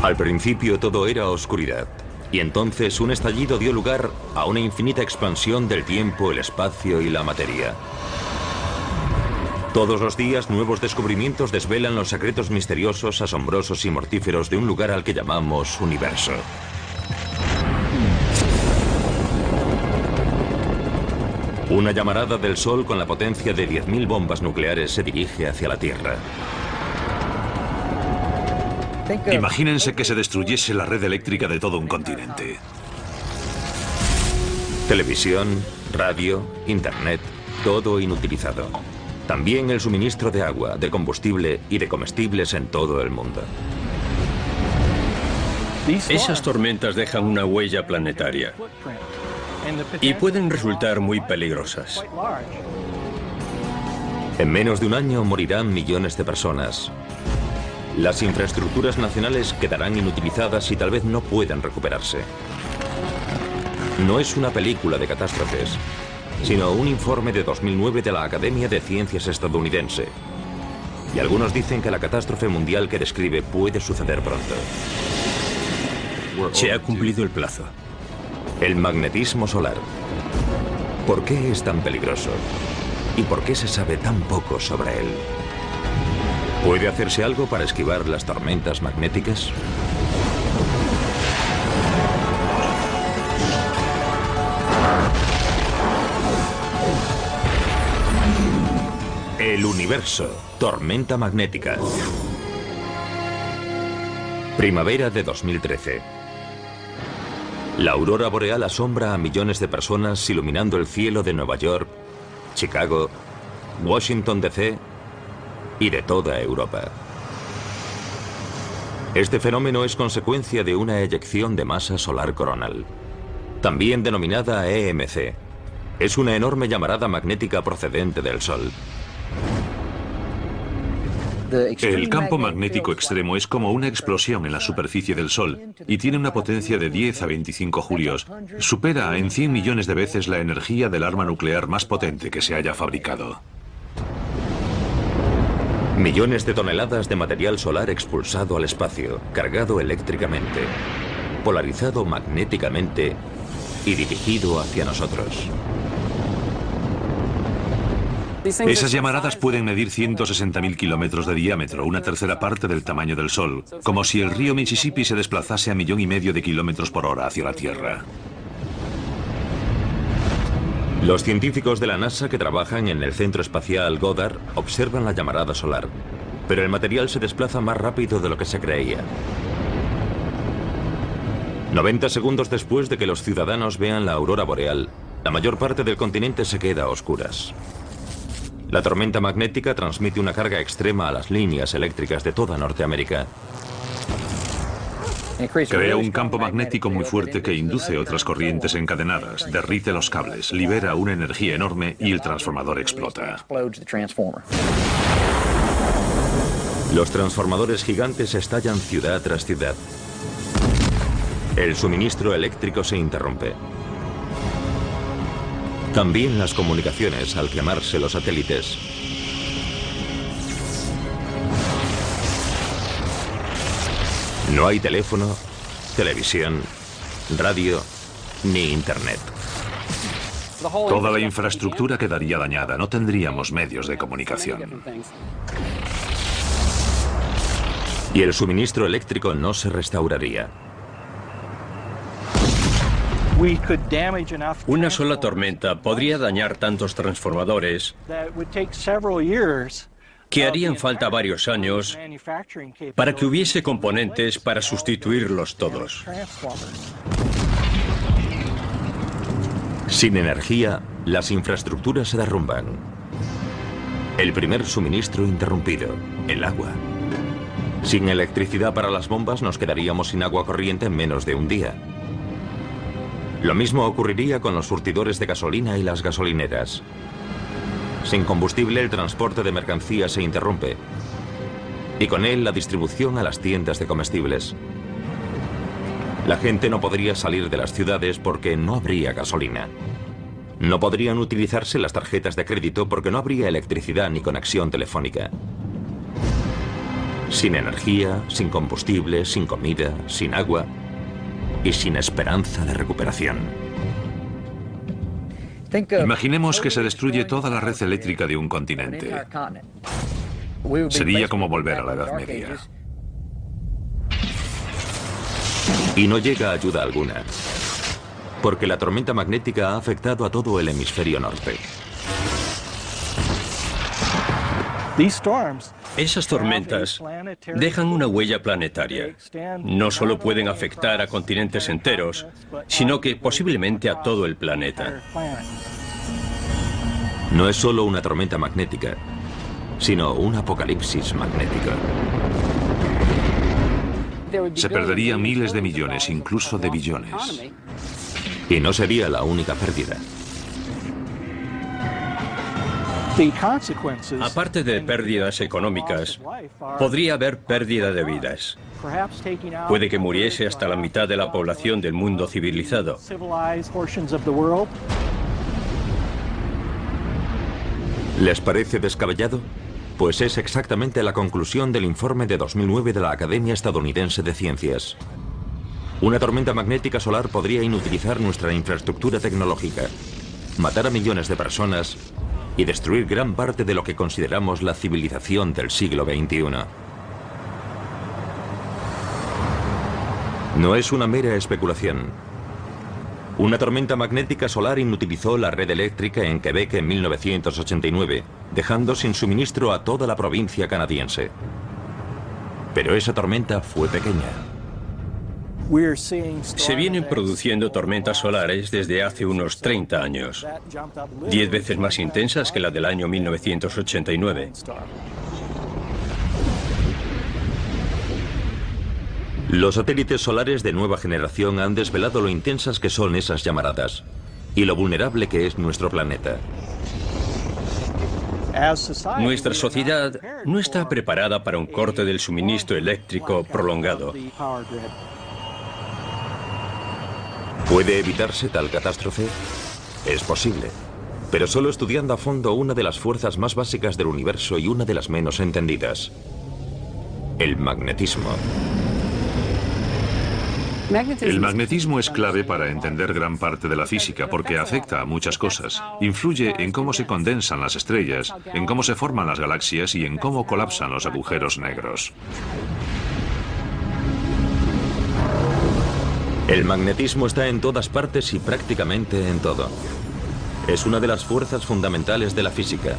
Al principio todo era oscuridad, y entonces un estallido dio lugar a una infinita expansión del tiempo, el espacio y la materia. Todos los días nuevos descubrimientos desvelan los secretos misteriosos, asombrosos y mortíferos de un lugar al que llamamos universo. Una llamarada del Sol con la potencia de 10.000 bombas nucleares se dirige hacia la Tierra. Imagínense que se destruyese la red eléctrica de todo un continente. Televisión, radio, internet, todo inutilizado. También el suministro de agua, de combustible y de comestibles en todo el mundo. Esas tormentas dejan una huella planetaria y pueden resultar muy peligrosas. En menos de un año morirán millones de personas. Las infraestructuras nacionales quedarán inutilizadas y tal vez no puedan recuperarse. No es una película de catástrofes, sino un informe de 2009 de la Academia de Ciencias estadounidense. Y algunos dicen que la catástrofe mundial que describe puede suceder pronto. Se ha cumplido el plazo. El magnetismo solar. ¿Por qué es tan peligroso? ¿Y por qué se sabe tan poco sobre él? ¿Puede hacerse algo para esquivar las tormentas magnéticas? El universo, tormenta magnética. Primavera de 2013. La aurora boreal asombra a millones de personas iluminando el cielo de Nueva York, Chicago, Washington D.C. y de toda Europa. Este fenómeno es consecuencia de una eyección de masa solar coronal, también denominada EMC. Es una enorme llamarada magnética procedente del Sol. El campo magnético extremo es como una explosión en la superficie del Sol y tiene una potencia de 10 a 25 julios. Supera en 100 millones de veces la energía del arma nuclear más potente que se haya fabricado. Millones de toneladas de material solar expulsado al espacio, cargado eléctricamente, polarizado magnéticamente y dirigido hacia nosotros. Esas llamaradas pueden medir 160.000 kilómetros de diámetro, una tercera parte del tamaño del Sol, como si el río Mississippi se desplazase a 1,5 millones de kilómetros por hora hacia la Tierra. Los científicos de la NASA que trabajan en el Centro Espacial Goddard observan la llamarada solar, pero el material se desplaza más rápido de lo que se creía. 90 segundos después de que los ciudadanos vean la aurora boreal, la mayor parte del continente se queda a oscuras. La tormenta magnética transmite una carga extrema a las líneas eléctricas de toda Norteamérica. Crea un campo magnético muy fuerte que induce otras corrientes encadenadas, derrite los cables, libera una energía enorme y el transformador explota. Los transformadores gigantes estallan ciudad tras ciudad. El suministro eléctrico se interrumpe. También las comunicaciones al quemarse los satélites. No hay teléfono, televisión, radio ni internet. Toda la infraestructura quedaría dañada, no tendríamos medios de comunicación. Y el suministro eléctrico no se restauraría. Una sola tormenta podría dañar tantos transformadores que harían falta varios años para que hubiese componentes para sustituirlos todos. Sin energía, las infraestructuras se derrumban. El primer suministro interrumpido, el agua. Sin electricidad para las bombas nos quedaríamos sin agua corriente en menos de un día. Lo mismo ocurriría con los surtidores de gasolina y las gasolineras. Sin combustible, el transporte de mercancías se interrumpe. Y con él, la distribución a las tiendas de comestibles. La gente no podría salir de las ciudades porque no habría gasolina. No podrían utilizarse las tarjetas de crédito porque no habría electricidad ni conexión telefónica. Sin energía, sin combustible, sin comida, sin agua y sin esperanza de recuperación. Imaginemos que se destruye toda la red eléctrica de un continente. Sería como volver a la Edad Media. Y no llega ayuda alguna, porque la tormenta magnética ha afectado a todo el hemisferio norte. Esas tormentas dejan una huella planetaria. No solo pueden afectar a continentes enteros, sino que posiblemente a todo el planeta. No es solo una tormenta magnética, sino un apocalipsis magnético. Se perderían miles de millones, incluso de billones. Y no sería la única pérdida. Aparte de pérdidas económicas, podría haber pérdida de vidas. Puede que muriese hasta la mitad de la población del mundo civilizado. ¿Les parece descabellado? Pues es exactamente la conclusión del informe de 2009 de la Academia Estadounidense de Ciencias. Una tormenta magnética solar podría inutilizar nuestra infraestructura tecnológica, matar a millones de personas y destruir gran parte de lo que consideramos la civilización del siglo XXI. No es una mera especulación. Una tormenta magnética solar inutilizó la red eléctrica en Quebec en 1989, dejando sin suministro a toda la provincia canadiense. Pero esa tormenta fue pequeña. Se vienen produciendo tormentas solares desde hace unos 30 años, 10 veces más intensas que la del año 1989. Los satélites solares de nueva generación han desvelado lo intensas que son esas llamaradas y lo vulnerable que es nuestro planeta. Nuestra sociedad no está preparada para un corte del suministro eléctrico prolongado. ¿Puede evitarse tal catástrofe? Es posible, pero solo estudiando a fondo una de las fuerzas más básicas del universo y una de las menos entendidas: el magnetismo. El magnetismo es clave para entender gran parte de la física porque afecta a muchas cosas. Influye en cómo se condensan las estrellas, en cómo se forman las galaxias y en cómo colapsan los agujeros negros. El magnetismo está en todas partes y prácticamente en todo. Es una de las fuerzas fundamentales de la física,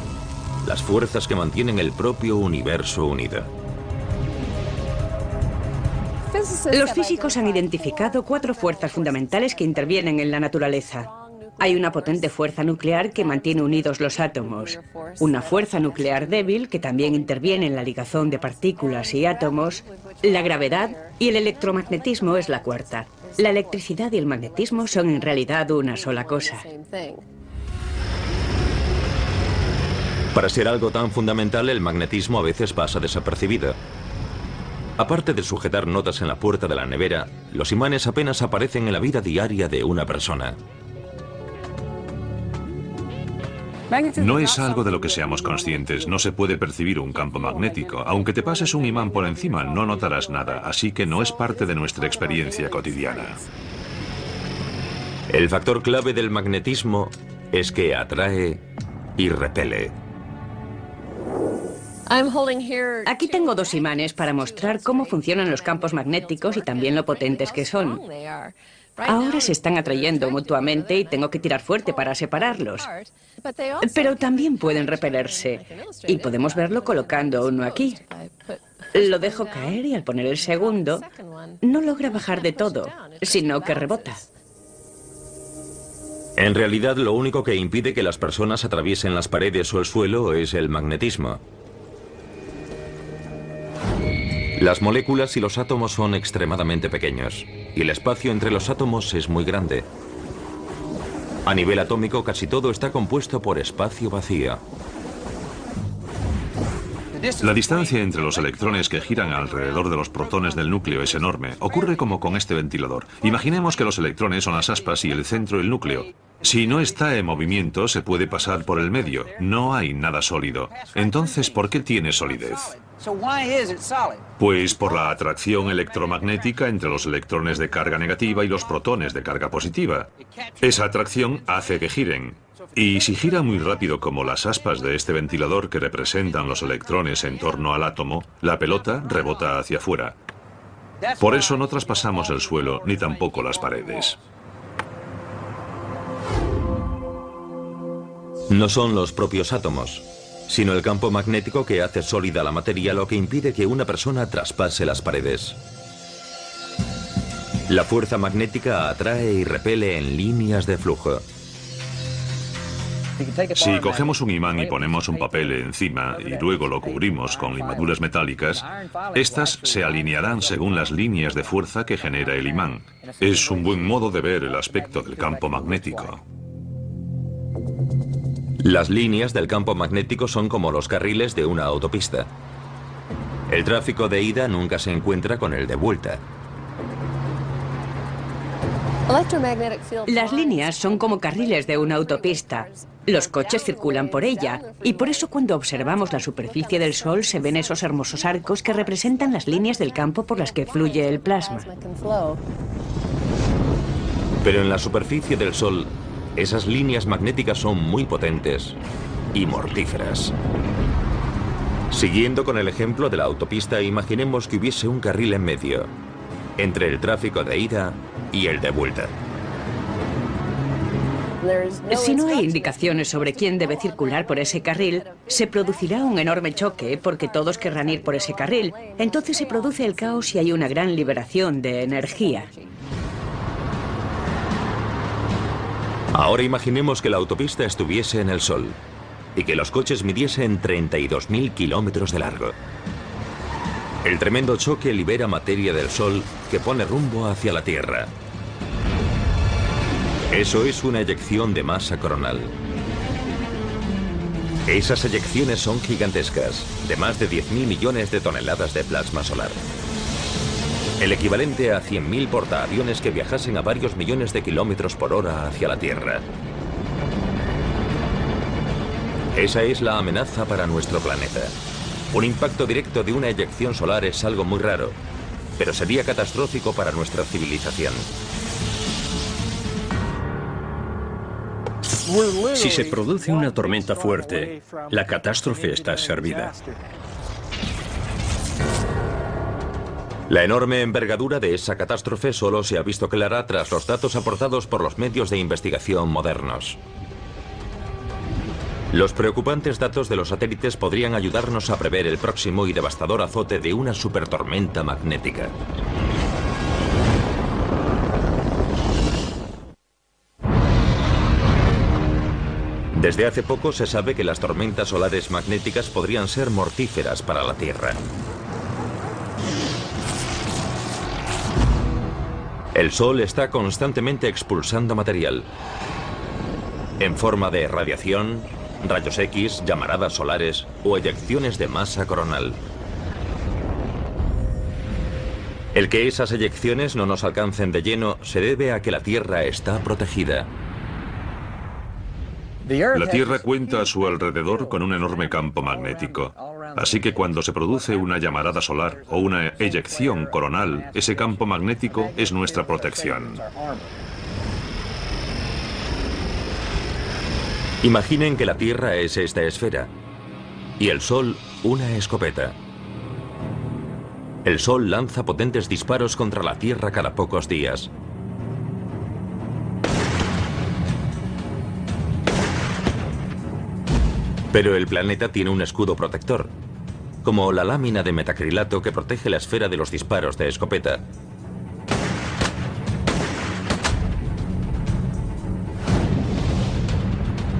las fuerzas que mantienen el propio universo unido. Los físicos han identificado 4 fuerzas fundamentales que intervienen en la naturaleza. Hay una potente fuerza nuclear que mantiene unidos los átomos, una fuerza nuclear débil que también interviene en la ligazón de partículas y átomos, la gravedad y el electromagnetismo es la 4ª. La electricidad y el magnetismo son en realidad una sola cosa. Para ser algo tan fundamental, el magnetismo a veces pasa desapercibido. Aparte de sujetar notas en la puerta de la nevera, los imanes apenas aparecen en la vida diaria de una persona. No es algo de lo que seamos conscientes, no se puede percibir un campo magnético. Aunque te pases un imán por encima, no notarás nada, así que no es parte de nuestra experiencia cotidiana. El factor clave del magnetismo es que atrae y repele. Aquí tengo 2 imanes para mostrar cómo funcionan los campos magnéticos y también lo potentes que son. Ahora se están atrayendo mutuamente y tengo que tirar fuerte para separarlos. Pero también pueden repelerse. Y podemos verlo colocando uno aquí. Lo dejo caer y al poner el segundo, no logra bajar de todo, sino que rebota. En realidad, lo único que impide que las personas atraviesen las paredes o el suelo es el magnetismo. Las moléculas y los átomos son extremadamente pequeños, y el espacio entre los átomos es muy grande. A nivel atómico, casi todo está compuesto por espacio vacío. La distancia entre los electrones que giran alrededor de los protones del núcleo es enorme. Ocurre como con este ventilador. Imaginemos que los electrones son las aspas y el centro el núcleo. Si no está en movimiento, se puede pasar por el medio. No hay nada sólido. Entonces, ¿por qué tiene solidez? Pues por la atracción electromagnética entre los electrones de carga negativa y los protones de carga positiva. Esa atracción hace que giren. Y si gira muy rápido como las aspas de este ventilador que representan los electrones en torno al átomo, la pelota rebota hacia afuera. Por eso no traspasamos el suelo ni tampoco las paredes. No son los propios átomos, sino el campo magnético que hace sólida la materia, lo que impide que una persona traspase las paredes. La fuerza magnética atrae y repele en líneas de flujo. Si cogemos un imán y ponemos un papel encima y luego lo cubrimos con limaduras metálicas, estas se alinearán según las líneas de fuerza que genera el imán. Es un buen modo de ver el aspecto del campo magnético. Las líneas del campo magnético son como los carriles de una autopista. El tráfico de ida nunca se encuentra con el de vuelta. Las líneas son como carriles de una autopista. Los coches circulan por ella, y por eso cuando observamos la superficie del Sol se ven esos hermosos arcos que representan las líneas del campo por las que fluye el plasma. Pero en la superficie del Sol, esas líneas magnéticas son muy potentes y mortíferas. Siguiendo con el ejemplo de la autopista, imaginemos que hubiese un carril en medio, entre el tráfico de ida y el de vuelta. Si no hay indicaciones sobre quién debe circular por ese carril, se producirá un enorme choque porque todos querrán ir por ese carril. Entonces se produce el caos y hay una gran liberación de energía. Ahora imaginemos que la autopista estuviese en el Sol y que los coches midiesen 32.000 kilómetros de largo. El tremendo choque libera materia del Sol que pone rumbo hacia la Tierra. Eso es una eyección de masa coronal. Esas eyecciones son gigantescas, de más de 10.000 millones de toneladas de plasma solar. El equivalente a 100.000 portaaviones que viajasen a varios millones de kilómetros por hora hacia la Tierra. Esa es la amenaza para nuestro planeta. Un impacto directo de una eyección solar es algo muy raro, pero sería catastrófico para nuestra civilización. Si se produce una tormenta fuerte, la catástrofe está servida. La enorme envergadura de esa catástrofe solo se ha visto clara tras los datos aportados por los medios de investigación modernos. Los preocupantes datos de los satélites podrían ayudarnos a prever el próximo y devastador azote de una supertormenta magnética. Desde hace poco se sabe que las tormentas solares magnéticas podrían ser mortíferas para la Tierra. El Sol está constantemente expulsando material en forma de radiación, rayos X, llamaradas solares o eyecciones de masa coronal. El que esas eyecciones no nos alcancen de lleno se debe a que la Tierra está protegida. La Tierra cuenta a su alrededor con un enorme campo magnético. Así que cuando se produce una llamarada solar o una eyección coronal, ese campo magnético es nuestra protección. Imaginen que la Tierra es esta esfera y el Sol una escopeta. El Sol lanza potentes disparos contra la Tierra cada pocos días. Pero el planeta tiene un escudo protector, como la lámina de metacrilato que protege la esfera de los disparos de escopeta.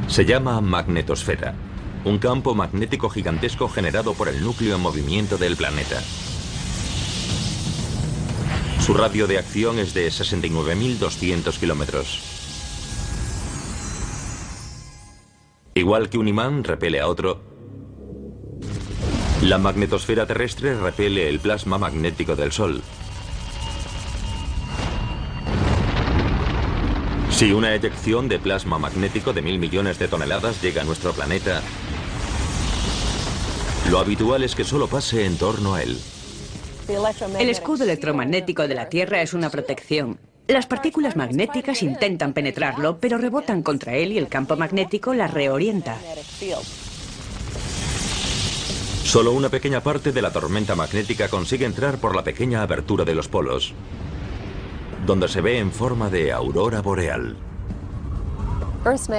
Se llama magnetosfera, un campo magnético gigantesco generado por el núcleo en movimiento del planeta. Su radio de acción es de 69.200 kilómetros. Igual que un imán repele a otro, la magnetosfera terrestre repele el plasma magnético del Sol. Si una eyección de plasma magnético de 1000 millones de toneladas llega a nuestro planeta, lo habitual es que solo pase en torno a él. El escudo electromagnético de la Tierra es una protección. Las partículas magnéticas intentan penetrarlo, pero rebotan contra él y el campo magnético las reorienta. Solo una pequeña parte de la tormenta magnética consigue entrar por la pequeña abertura de los polos, donde se ve en forma de aurora boreal.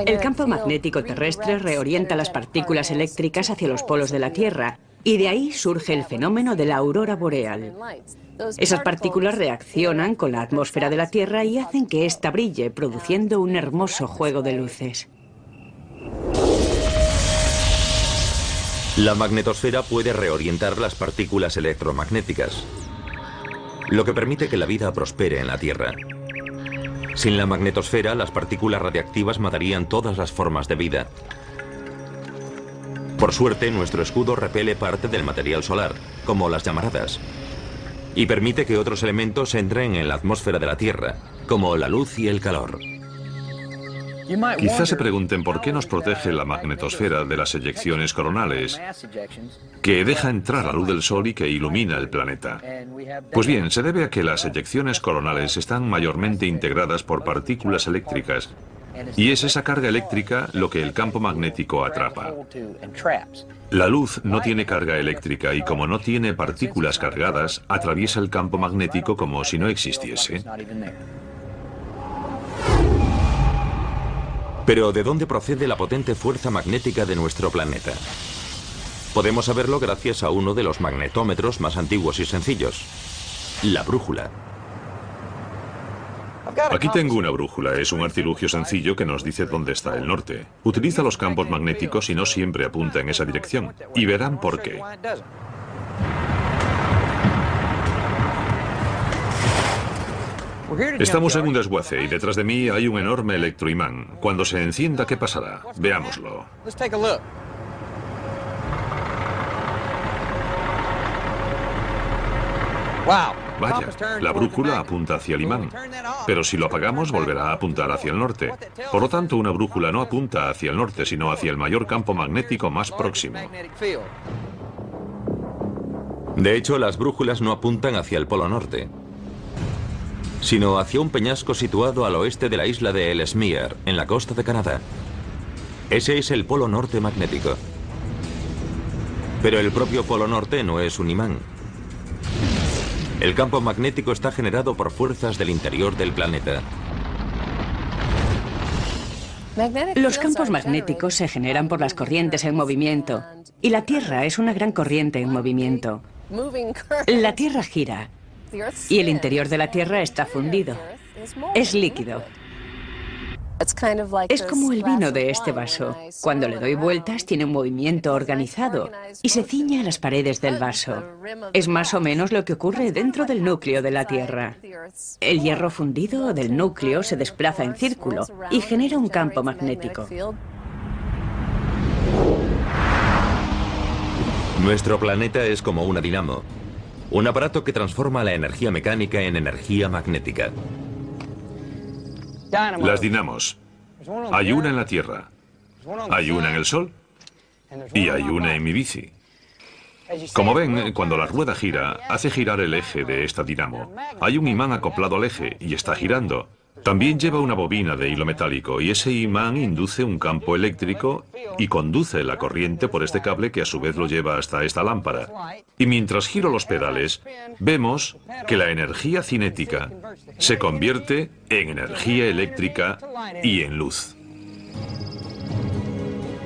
El campo magnético terrestre reorienta las partículas eléctricas hacia los polos de la Tierra, y de ahí surge el fenómeno de la aurora boreal. Esas partículas reaccionan con la atmósfera de la Tierra y hacen que ésta brille, produciendo un hermoso juego de luces. La magnetosfera puede reorientar las partículas electromagnéticas, lo que permite que la vida prospere en la Tierra. Sin la magnetosfera, las partículas radiactivas matarían todas las formas de vida. Por suerte, nuestro escudo repele parte del material solar, como las llamaradas, y permite que otros elementos entren en la atmósfera de la Tierra, como la luz y el calor. Quizás se pregunten por qué nos protege la magnetosfera de las eyecciones coronales, que deja entrar la luz del Sol y que ilumina el planeta. Pues bien, se debe a que las eyecciones coronales están mayormente integradas por partículas eléctricas, y es esa carga eléctrica lo que el campo magnético atrapa. La luz no tiene carga eléctrica y como no tiene partículas cargadas, atraviesa el campo magnético como si no existiese. Pero ¿de dónde procede la potente fuerza magnética de nuestro planeta? Podemos saberlo gracias a uno de los magnetómetros más antiguos y sencillos, la brújula. Aquí tengo una brújula, es un artilugio sencillo que nos dice dónde está el norte. Utiliza los campos magnéticos y no siempre apunta en esa dirección, y verán por qué. Estamos en un desguace y detrás de mí hay un enorme electroimán. Cuando se encienda, ¿qué pasará? Veámoslo. Vaya, la brújula apunta hacia el imán, pero si lo apagamos volverá a apuntar hacia el norte. Por lo tanto, una brújula no apunta hacia el norte, sino hacia el mayor campo magnético más próximo. De hecho, las brújulas no apuntan hacia el polo norte, sino hacia un peñasco situado al oeste de la isla de Ellesmere, en la costa de Canadá. Ese es el polo norte magnético. Pero el propio polo norte no es un imán. El campo magnético está generado por fuerzas del interior del planeta. Los campos magnéticos se generan por las corrientes en movimiento, y la Tierra es una gran corriente en movimiento. La Tierra gira, y el interior de la Tierra está fundido. Es líquido. Es como el vino de este vaso. Cuando le doy vueltas, tiene un movimiento organizado y se ciñe a las paredes del vaso. Es más o menos lo que ocurre dentro del núcleo de la Tierra. El hierro fundido del núcleo se desplaza en círculo y genera un campo magnético. Nuestro planeta es como una dinamo, un aparato que transforma la energía mecánica en energía magnética. Las dinamos. Hay una en la Tierra, hay una en el Sol y hay una en mi bici. Como ven, cuando la rueda gira, hace girar el eje de esta dinamo. Hay un imán acoplado al eje y está girando. También lleva una bobina de hilo metálico y ese imán induce un campo eléctrico y conduce la corriente por este cable que a su vez lo lleva hasta esta lámpara. Y mientras giro los pedales, vemos que la energía cinética se convierte en energía eléctrica y en luz.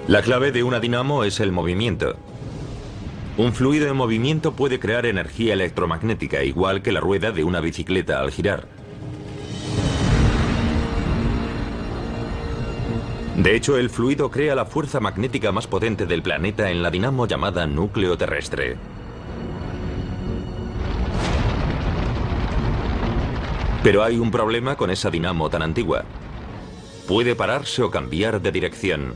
La clave de una dinamo es el movimiento. Un fluido en movimiento puede crear energía electromagnética, igual que la rueda de una bicicleta al girar. De hecho, el fluido crea la fuerza magnética más potente del planeta en la dinamo llamada núcleo terrestre. Pero hay un problema con esa dinamo tan antigua. Puede pararse o cambiar de dirección.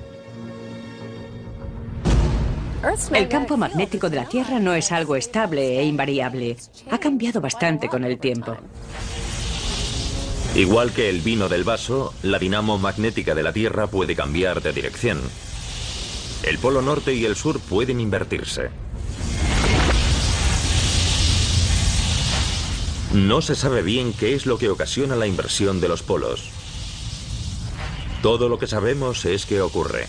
El campo magnético de la Tierra no es algo estable e invariable. Ha cambiado bastante con el tiempo. Igual que el vino del vaso, la dinamo magnética de la Tierra puede cambiar de dirección. El polo norte y el sur pueden invertirse. No se sabe bien qué es lo que ocasiona la inversión de los polos. Todo lo que sabemos es que ocurre.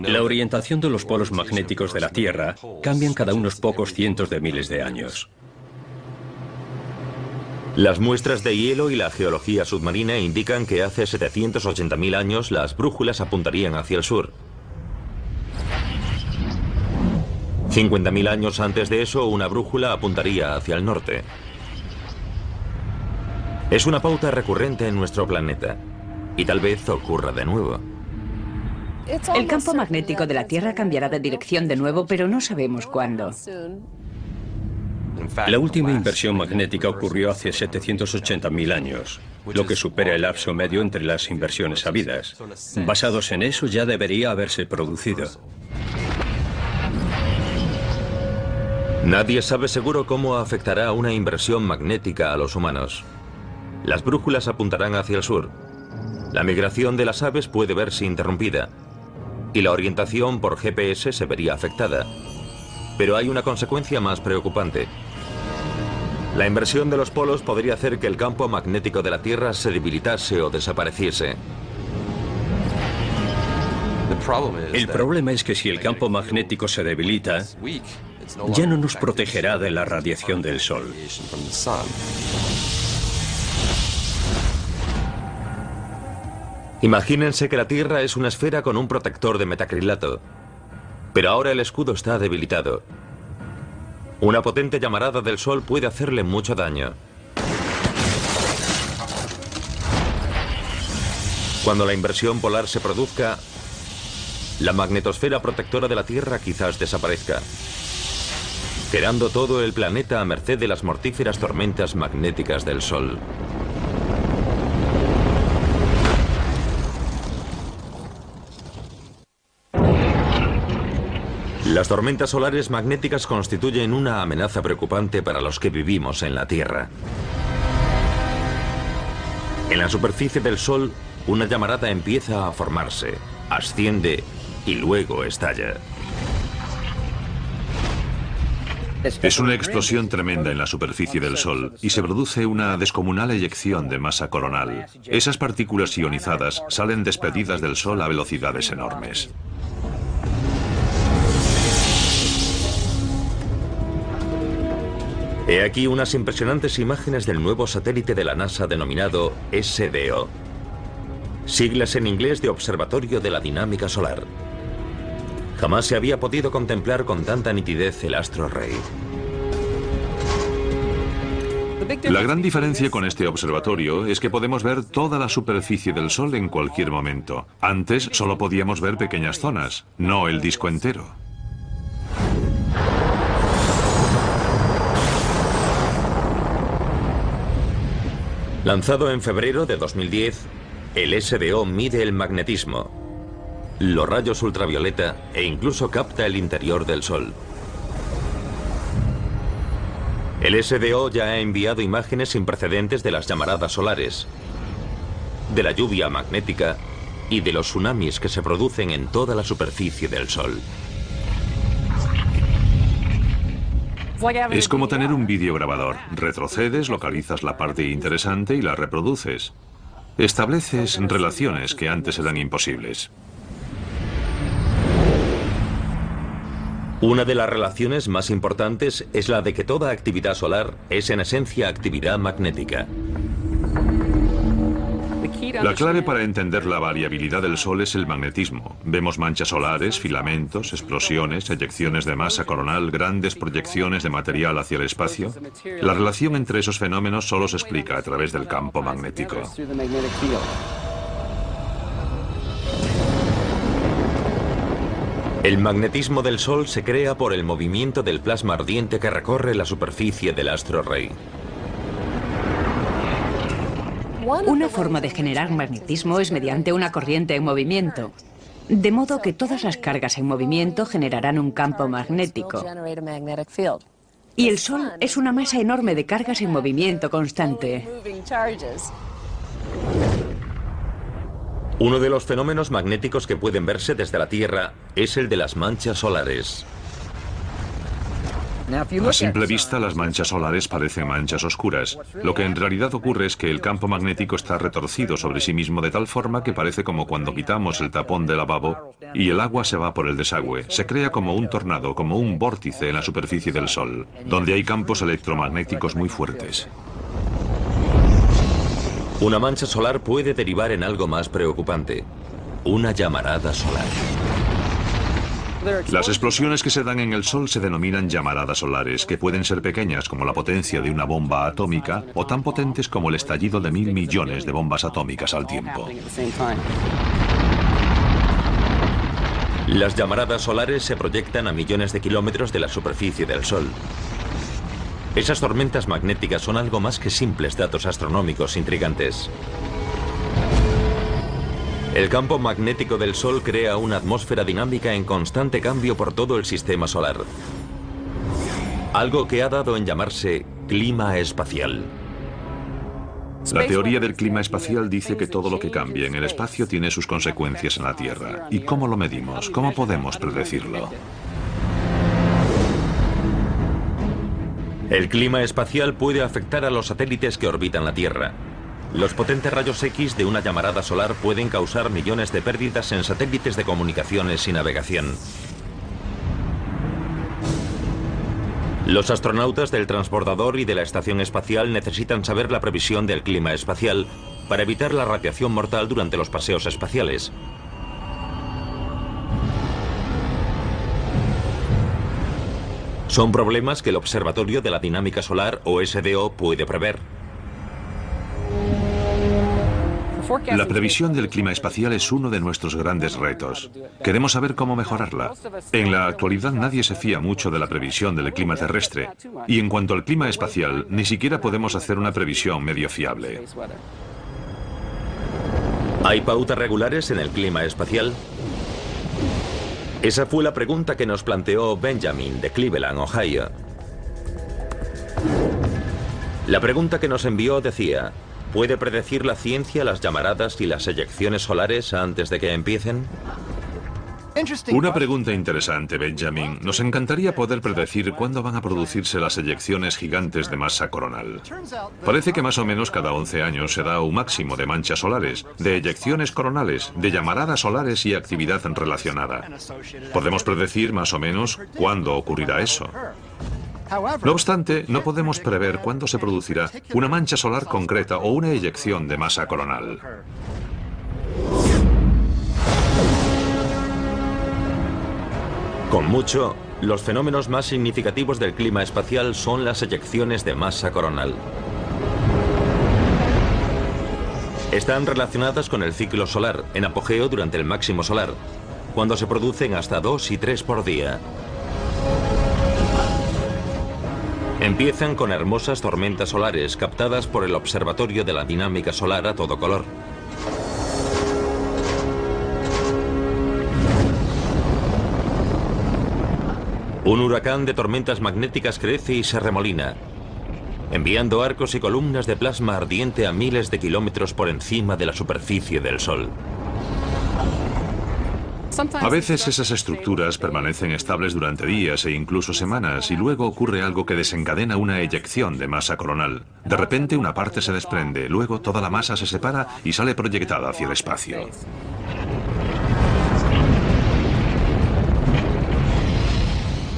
La orientación de los polos magnéticos de la Tierra cambian cada unos pocos cientos de miles de años. Las muestras de hielo y la geología submarina indican que hace 780.000 años las brújulas apuntarían hacia el sur. 50.000 años antes de eso, una brújula apuntaría hacia el norte. Es una pauta recurrente en nuestro planeta, y tal vez ocurra de nuevo. El campo magnético de la Tierra cambiará de dirección de nuevo, pero no sabemos cuándo. La última inversión magnética ocurrió hace 780.000 años, lo que supera el lapso medio entre las inversiones habidas. Basados en eso, ya debería haberse producido. Nadie sabe seguro cómo afectará una inversión magnética a los humanos. Las brújulas apuntarán hacia el sur. La migración de las aves puede verse interrumpida y la orientación por GPS se vería afectada. Pero hay una consecuencia más preocupante. La inversión de los polos podría hacer que el campo magnético de la Tierra se debilitase o desapareciese. El problema es que si el campo magnético se debilita, ya no nos protegerá de la radiación del Sol. Imagínense que la Tierra es una esfera con un protector de metacrilato. Pero ahora el escudo está debilitado. Una potente llamarada del Sol puede hacerle mucho daño. Cuando la inversión polar se produzca, la magnetosfera protectora de la Tierra quizás desaparezca, quedando todo el planeta a merced de las mortíferas tormentas magnéticas del Sol. Las tormentas solares magnéticas constituyen una amenaza preocupante para los que vivimos en la Tierra. En la superficie del Sol, una llamarada empieza a formarse, asciende y luego estalla. Es una explosión tremenda en la superficie del Sol y se produce una descomunal eyección de masa coronal. Esas partículas ionizadas salen despedidas del Sol a velocidades enormes. He aquí unas impresionantes imágenes del nuevo satélite de la NASA denominado SDO. Siglas en inglés de Observatorio de la Dinámica Solar. Jamás se había podido contemplar con tanta nitidez el astro rey. La gran diferencia con este observatorio es que podemos ver toda la superficie del Sol en cualquier momento. Antes solo podíamos ver pequeñas zonas, no el disco entero. Lanzado en febrero de 2010, el SDO mide el magnetismo, los rayos ultravioleta e incluso capta el interior del Sol. El SDO ya ha enviado imágenes sin precedentes de las llamaradas solares, de la lluvia magnética y de los tsunamis que se producen en toda la superficie del Sol. Es como tener un videograbador. Retrocedes, localizas la parte interesante y la reproduces. Estableces relaciones que antes eran imposibles. Una de las relaciones más importantes es la de que toda actividad solar es en esencia actividad magnética. La clave para entender la variabilidad del Sol es el magnetismo. Vemos manchas solares, filamentos, explosiones, eyecciones de masa coronal, grandes proyecciones de material hacia el espacio. La relación entre esos fenómenos solo se explica a través del campo magnético. El magnetismo del Sol se crea por el movimiento del plasma ardiente que recorre la superficie del astro rey. Una forma de generar magnetismo es mediante una corriente en movimiento, de modo que todas las cargas en movimiento generarán un campo magnético. Y el Sol es una masa enorme de cargas en movimiento constante. Uno de los fenómenos magnéticos que pueden verse desde la Tierra es el de las manchas solares. A simple vista, las manchas solares parecen manchas oscuras. Lo que en realidad ocurre es que el campo magnético está retorcido sobre sí mismo de tal forma que parece como cuando quitamos el tapón del lavabo y el agua se va por el desagüe. Se crea como un tornado, como un vórtice en la superficie del Sol, donde hay campos electromagnéticos muy fuertes. Una mancha solar puede derivar en algo más preocupante: una llamarada solar. Las explosiones que se dan en el Sol se denominan llamaradas solares, que pueden ser pequeñas como la potencia de una bomba atómica o tan potentes como el estallido de 1000 millones de bombas atómicas al tiempo. Las llamaradas solares se proyectan a millones de kilómetros de la superficie del Sol. Esas tormentas magnéticas son algo más que simples datos astronómicos intrigantes. El campo magnético del Sol crea una atmósfera dinámica en constante cambio por todo el sistema solar. Algo que ha dado en llamarse clima espacial. La teoría del clima espacial dice que todo lo que cambia en el espacio tiene sus consecuencias en la Tierra. ¿Y cómo lo medimos? ¿Cómo podemos predecirlo? El clima espacial puede afectar a los satélites que orbitan la Tierra. Los potentes rayos X de una llamarada solar pueden causar millones de pérdidas en satélites de comunicaciones y navegación. Los astronautas del transbordador y de la estación espacial necesitan saber la previsión del clima espacial para evitar la radiación mortal durante los paseos espaciales. Son problemas que el Observatorio de la Dinámica Solar, OSDO, puede prever. La previsión del clima espacial es uno de nuestros grandes retos. Queremos saber cómo mejorarla. En la actualidad nadie se fía mucho de la previsión del clima terrestre. Y en cuanto al clima espacial, ni siquiera podemos hacer una previsión medio fiable. ¿Hay pautas regulares en el clima espacial? Esa fue la pregunta que nos planteó Benjamin de Cleveland, Ohio. La pregunta que nos envió decía: ¿puede predecir la ciencia las llamaradas y las eyecciones solares antes de que empiecen? Una pregunta interesante, Benjamin. Nos encantaría poder predecir cuándo van a producirse las eyecciones gigantes de masa coronal. Parece que más o menos cada 11 años se da un máximo de manchas solares, de eyecciones coronales, de llamaradas solares y actividad relacionada. Podemos predecir más o menos cuándo ocurrirá eso. No obstante, no podemos prever cuándo se producirá una mancha solar concreta o una eyección de masa coronal. Con mucho, los fenómenos más significativos del clima espacial son las eyecciones de masa coronal. Están relacionadas con el ciclo solar, en apogeo durante el máximo solar, cuando se producen hasta 2 y 3 por día. Empiezan con hermosas tormentas solares captadas por el Observatorio de la Dinámica Solar a todo color. Un huracán de tormentas magnéticas crece y se remolina, enviando arcos y columnas de plasma ardiente a miles de kilómetros por encima de la superficie del Sol. A veces esas estructuras permanecen estables durante días e incluso semanas y luego ocurre algo que desencadena una eyección de masa coronal. De repente una parte se desprende, luego toda la masa se separa y sale proyectada hacia el espacio.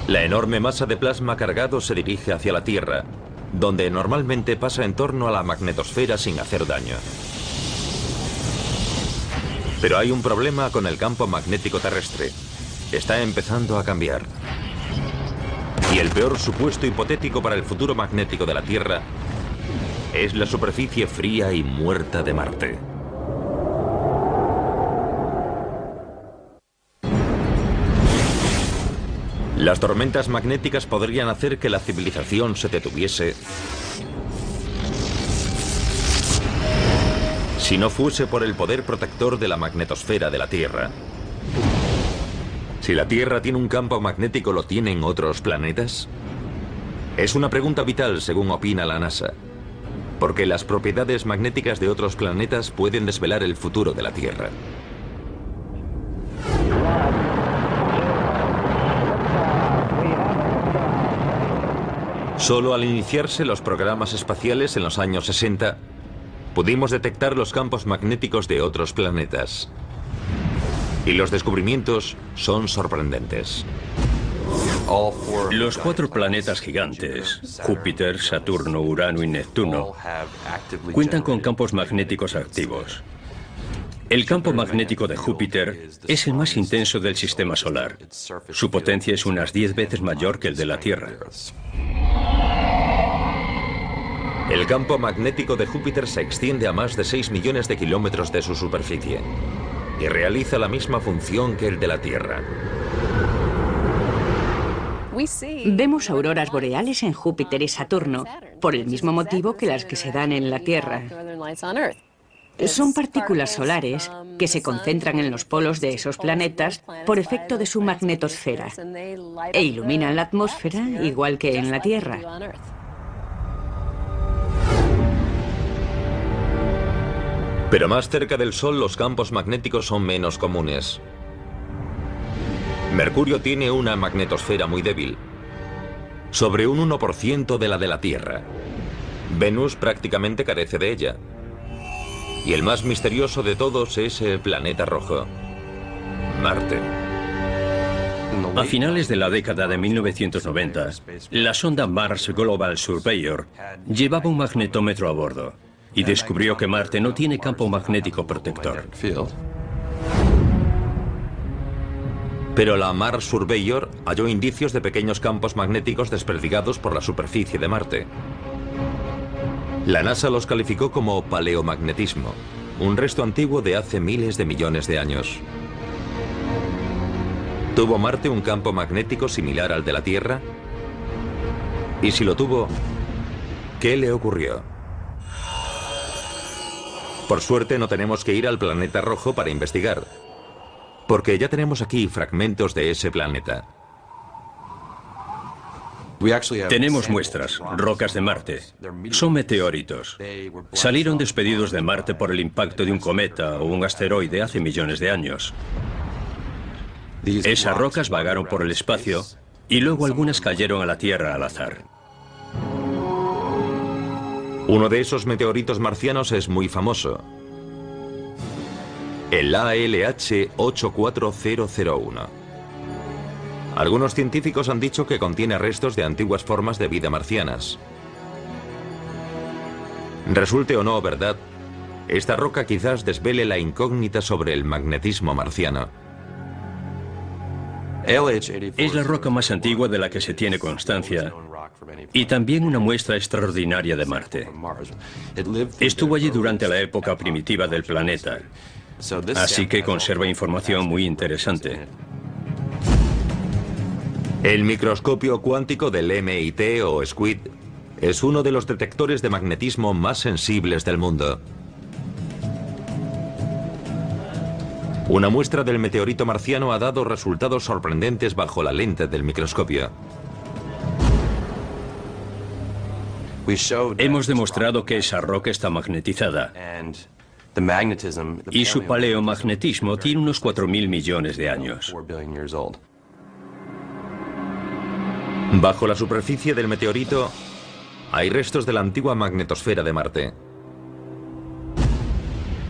La enorme masa de plasma cargado se dirige hacia la Tierra, donde normalmente pasa en torno a la magnetosfera sin hacer daño. Pero hay un problema con el campo magnético terrestre. Está empezando a cambiar. Y el peor supuesto hipotético para el futuro magnético de la Tierra es la superficie fría y muerta de Marte. Las tormentas magnéticas podrían hacer que la civilización se detuviese si no fuese por el poder protector de la magnetosfera de la Tierra. Si la Tierra tiene un campo magnético, ¿lo tienen otros planetas? Es una pregunta vital, según opina la NASA, porque las propiedades magnéticas de otros planetas pueden desvelar el futuro de la Tierra. Solo al iniciarse los programas espaciales en los años 60, pudimos detectar los campos magnéticos de otros planetas. Y los descubrimientos son sorprendentes. Los 4 planetas gigantes, Júpiter, Saturno, Urano y Neptuno, cuentan con campos magnéticos activos. El campo magnético de Júpiter es el más intenso del sistema solar. Su potencia es unas 10 veces mayor que el de la Tierra. El campo magnético de Júpiter se extiende a más de 6 millones de kilómetros de su superficie y realiza la misma función que el de la Tierra. Vemos auroras boreales en Júpiter y Saturno, por el mismo motivo que las que se dan en la Tierra. Son partículas solares que se concentran en los polos de esos planetas por efecto de su magnetosfera e iluminan la atmósfera igual que en la Tierra. Pero más cerca del Sol los campos magnéticos son menos comunes. Mercurio tiene una magnetosfera muy débil, sobre un 1% de la de la Tierra. Venus prácticamente carece de ella. Y el más misterioso de todos es el planeta rojo, Marte. A finales de la década de 1990, la sonda Mars Global Surveyor llevaba un magnetómetro a bordo y descubrió que Marte no tiene campo magnético protector. Pero la Mars Surveyor halló indicios de pequeños campos magnéticos desperdigados por la superficie de Marte. La NASA los calificó como paleomagnetismo, un resto antiguo de hace miles de millones de años. ¿Tuvo Marte un campo magnético similar al de la Tierra? Y si lo tuvo, ¿qué le ocurrió? Por suerte no tenemos que ir al planeta rojo para investigar, porque ya tenemos aquí fragmentos de ese planeta. Tenemos muestras, rocas de Marte. Son meteoritos. Salieron despedidos de Marte por el impacto de un cometa o un asteroide hace millones de años. Esas rocas vagaron por el espacio y luego algunas cayeron a la Tierra al azar. Uno de esos meteoritos marcianos es muy famoso. El ALH 84001. Algunos científicos han dicho que contiene restos de antiguas formas de vida marcianas. Resulte o no verdad, esta roca quizás desvele la incógnita sobre el magnetismo marciano. Es la roca más antigua de la que se tiene constancia y también una muestra extraordinaria de Marte. Estuvo allí durante la época primitiva del planeta, así que conserva información muy interesante. El microscopio cuántico del MIT o SQUID es uno de los detectores de magnetismo más sensibles del mundo. Una muestra del meteorito marciano ha dado resultados sorprendentes bajo la lente del microscopio. Hemos demostrado que esa roca está magnetizada y su paleomagnetismo tiene unos 4.000 millones de años. Bajo la superficie del meteorito hay restos de la antigua magnetosfera de Marte.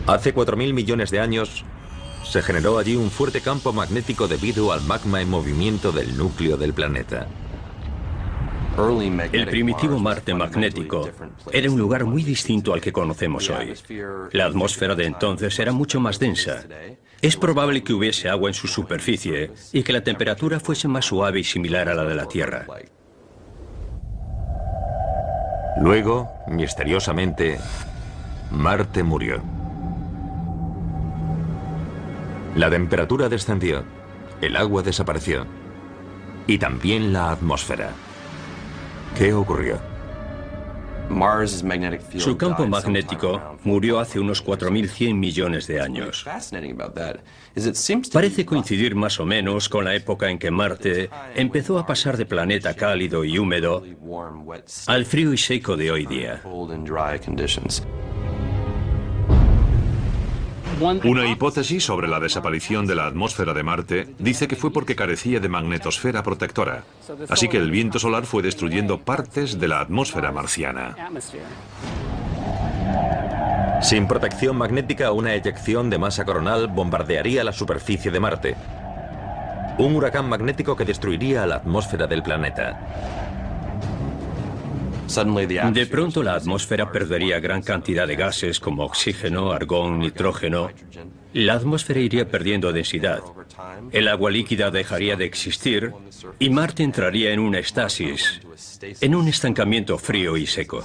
Hace 4.000 millones de años se generó allí un fuerte campo magnético debido al magma en movimiento del núcleo del planeta. El primitivo Marte magnético era un lugar muy distinto al que conocemos hoy. La atmósfera de entonces era mucho más densa. Es probable que hubiese agua en su superficie y que la temperatura fuese más suave y similar a la de la Tierra. Luego, misteriosamente, Marte murió. La temperatura descendió, el agua desapareció y también la atmósfera. ¿Qué ocurrió? Su campo magnético murió hace unos 4.100 millones de años. Parece coincidir más o menos con la época en que Marte empezó a pasar de planeta cálido y húmedo al frío y seco de hoy día. Una hipótesis sobre la desaparición de la atmósfera de Marte dice que fue porque carecía de magnetosfera protectora, así que el viento solar fue destruyendo partes de la atmósfera marciana. Sin protección magnética, una eyección de masa coronal bombardearía la superficie de Marte. Un huracán magnético que destruiría la atmósfera del planeta. De pronto la atmósfera perdería gran cantidad de gases como oxígeno, argón, nitrógeno. La atmósfera iría perdiendo densidad. El agua líquida dejaría de existir y Marte entraría en una estasis, en un estancamiento frío y seco.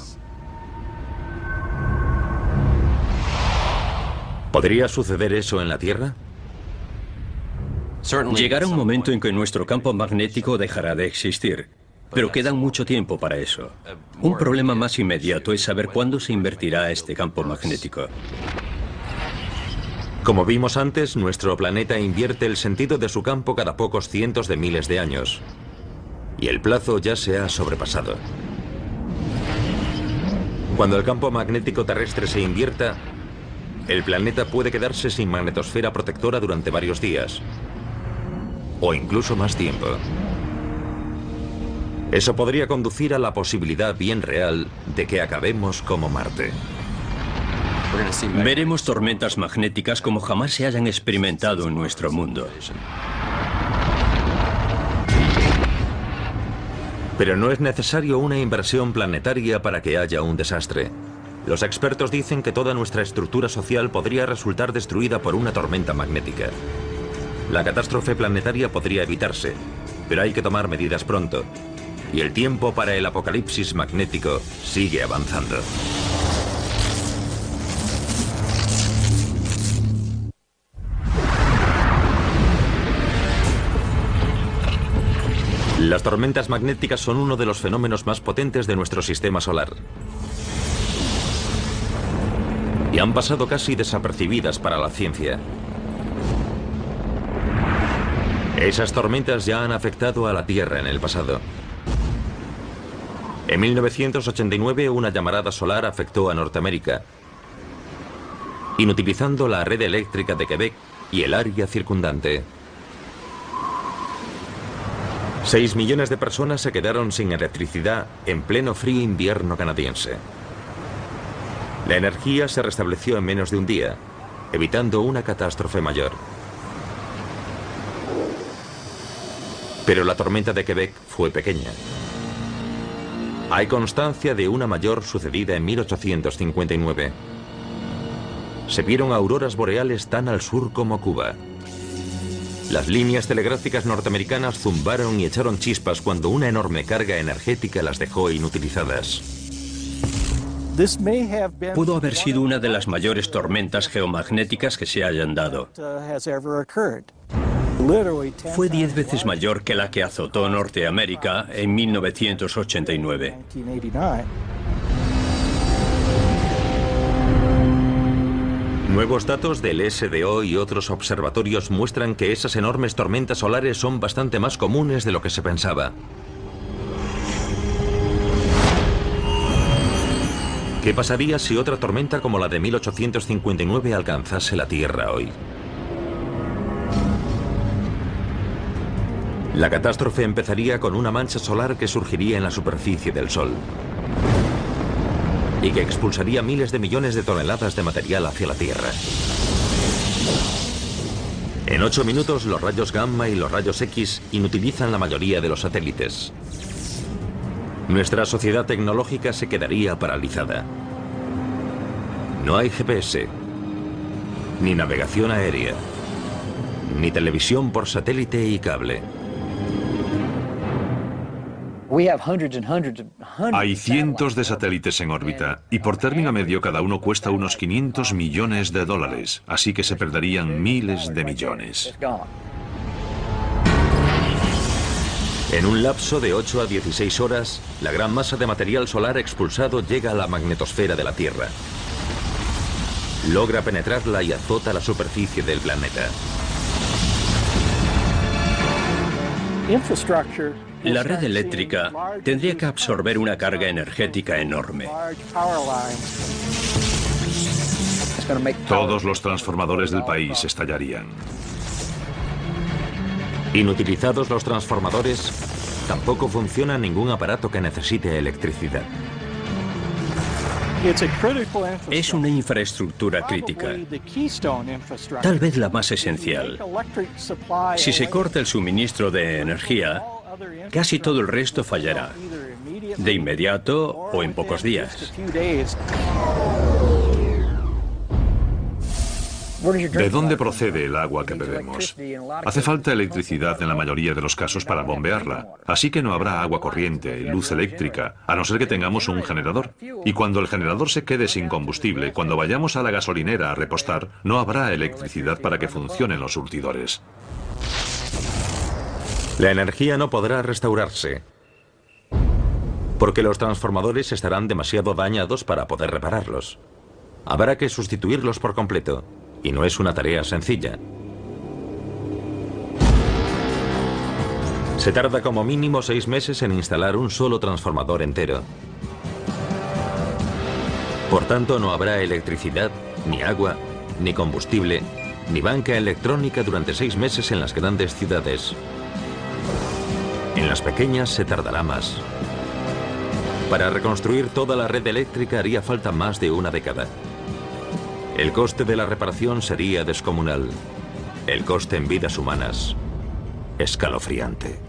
¿Podría suceder eso en la Tierra? Llegará un momento en que nuestro campo magnético dejará de existir. Pero queda mucho tiempo para eso. Un problema más inmediato es saber cuándo se invertirá este campo magnético. Como vimos antes, nuestro planeta invierte el sentido de su campo cada pocos cientos de miles de años. Y el plazo ya se ha sobrepasado. Cuando el campo magnético terrestre se invierta, el planeta puede quedarse sin magnetosfera protectora durante varios días. O incluso más tiempo. Eso podría conducir a la posibilidad bien real de que acabemos como Marte. Veremos tormentas magnéticas como jamás se hayan experimentado en nuestro mundo. Pero no es necesario una inversión planetaria para que haya un desastre. Los expertos dicen que toda nuestra estructura social podría resultar destruida por una tormenta magnética. La catástrofe planetaria podría evitarse, pero hay que tomar medidas pronto. Y el tiempo para el apocalipsis magnético sigue avanzando. Las tormentas magnéticas son uno de los fenómenos más potentes de nuestro sistema solar. Y han pasado casi desapercibidas para la ciencia. Esas tormentas ya han afectado a la Tierra en el pasado. En 1989, una llamarada solar afectó a Norteamérica, inutilizando la red eléctrica de Quebec y el área circundante. 6 millones de personas se quedaron sin electricidad en pleno frío invierno canadiense. La energía se restableció en menos de un día, evitando una catástrofe mayor. Pero la tormenta de Quebec fue pequeña. Hay constancia de una mayor sucedida en 1859. Se vieron auroras boreales tan al sur como Cuba. Las líneas telegráficas norteamericanas zumbaron y echaron chispas cuando una enorme carga energética las dejó inutilizadas. Pudo haber sido una de las mayores tormentas geomagnéticas que se hayan dado. Fue 10 veces mayor que la que azotó Norteamérica en 1989. Nuevos datos del SDO y otros observatorios muestran que esas enormes tormentas solares son bastante más comunes de lo que se pensaba. ¿Qué pasaría si otra tormenta como la de 1859 alcanzase la Tierra hoy? La catástrofe empezaría con una mancha solar que surgiría en la superficie del Sol y que expulsaría miles de millones de toneladas de material hacia la Tierra. En 8 minutos, los rayos gamma y los rayos X inutilizan la mayoría de los satélites. Nuestra sociedad tecnológica se quedaría paralizada. No hay GPS, ni navegación aérea, ni televisión por satélite y cable. Hay cientos de satélites en órbita y por término medio cada uno cuesta unos 500 millones de dólares, así que se perderían miles de millones. En un lapso de 8 a 16 horas, la gran masa de material solar expulsado llega a la magnetosfera de la Tierra. Logra penetrarla y azota la superficie del planeta. La red eléctrica tendría que absorber una carga energética enorme. Todos los transformadores del país estallarían. Inutilizados los transformadores, tampoco funciona ningún aparato que necesite electricidad. Es una infraestructura crítica, tal vez la más esencial. Si se corta el suministro de energía, casi todo el resto fallará, de inmediato o en pocos días. ¿De dónde procede el agua que bebemos? Hace falta electricidad en la mayoría de los casos para bombearla, así que no habrá agua corriente, luz eléctrica, a no ser que tengamos un generador. Y cuando el generador se quede sin combustible, cuando vayamos a la gasolinera a repostar, no habrá electricidad para que funcionen los surtidores. La energía no podrá restaurarse, porque los transformadores estarán demasiado dañados para poder repararlos. Habrá que sustituirlos por completo. Y no es una tarea sencilla. Se tarda como mínimo 6 meses en instalar un solo transformador entero. Por tanto, no habrá electricidad, ni agua, ni combustible, ni banca electrónica durante 6 meses en las grandes ciudades. En las pequeñas se tardará más. Para reconstruir toda la red eléctrica haría falta más de una década. El coste de la reparación sería descomunal. El coste en vidas humanas, escalofriante.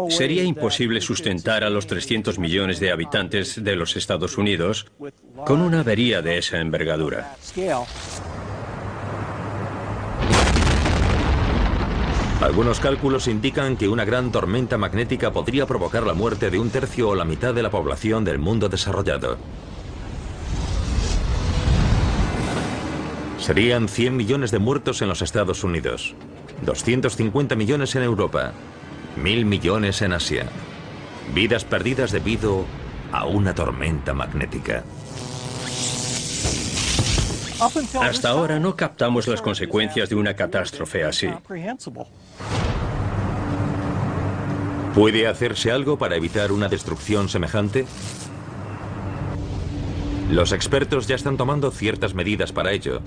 Sería imposible sustentar a los 300 millones de habitantes de los Estados Unidos con una avería de esa envergadura. Algunos cálculos indican que una gran tormenta magnética podría provocar la muerte de 1/3 o la mitad de la población del mundo desarrollado. Serían 100 millones de muertos en los Estados Unidos, 250 millones en Europa, 1000 millones en Asia. Vidas perdidas debido a una tormenta magnética. Hasta ahora no captamos las consecuencias de una catástrofe así. ¿Puede hacerse algo para evitar una destrucción semejante? Los expertos ya están tomando ciertas medidas para ello,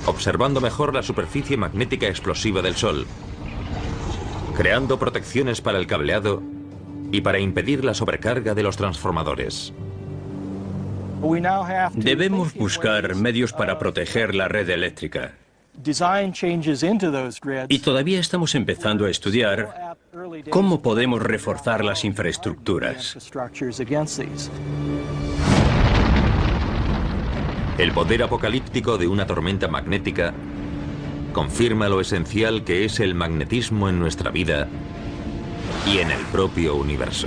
observando mejor la superficie magnética explosiva del Sol, creando protecciones para el cableado y para impedir la sobrecarga de los transformadores. Debemos buscar medios para proteger la red eléctrica. Y todavía estamos empezando a estudiar cómo podemos reforzar las infraestructuras. El poder apocalíptico de una tormenta magnética confirma lo esencial que es el magnetismo en nuestra vida y en el propio universo.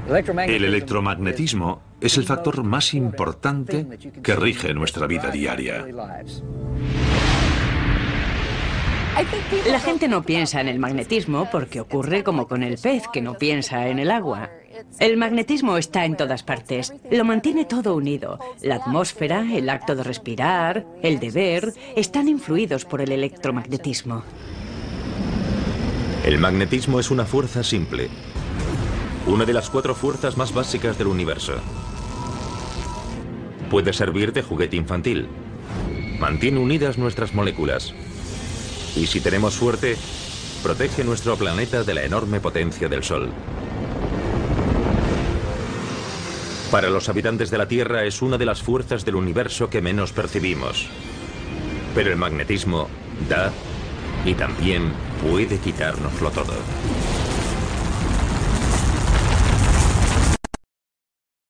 El electromagnetismo es el factor más importante que rige nuestra vida diaria. La gente no piensa en el magnetismo porque ocurre como con el pez que no piensa en el agua. El magnetismo está en todas partes, lo mantiene todo unido. La atmósfera, el acto de respirar, el de ver, están influidos por el electromagnetismo. El magnetismo es una fuerza simple, una de las 4 fuerzas más básicas del universo. Puede servir de juguete infantil, mantiene unidas nuestras moléculas y, si tenemos suerte, protege nuestro planeta de la enorme potencia del Sol. Para los habitantes de la Tierra es una de las fuerzas del universo que menos percibimos. Pero el magnetismo da y también puede quitárnoslo todo.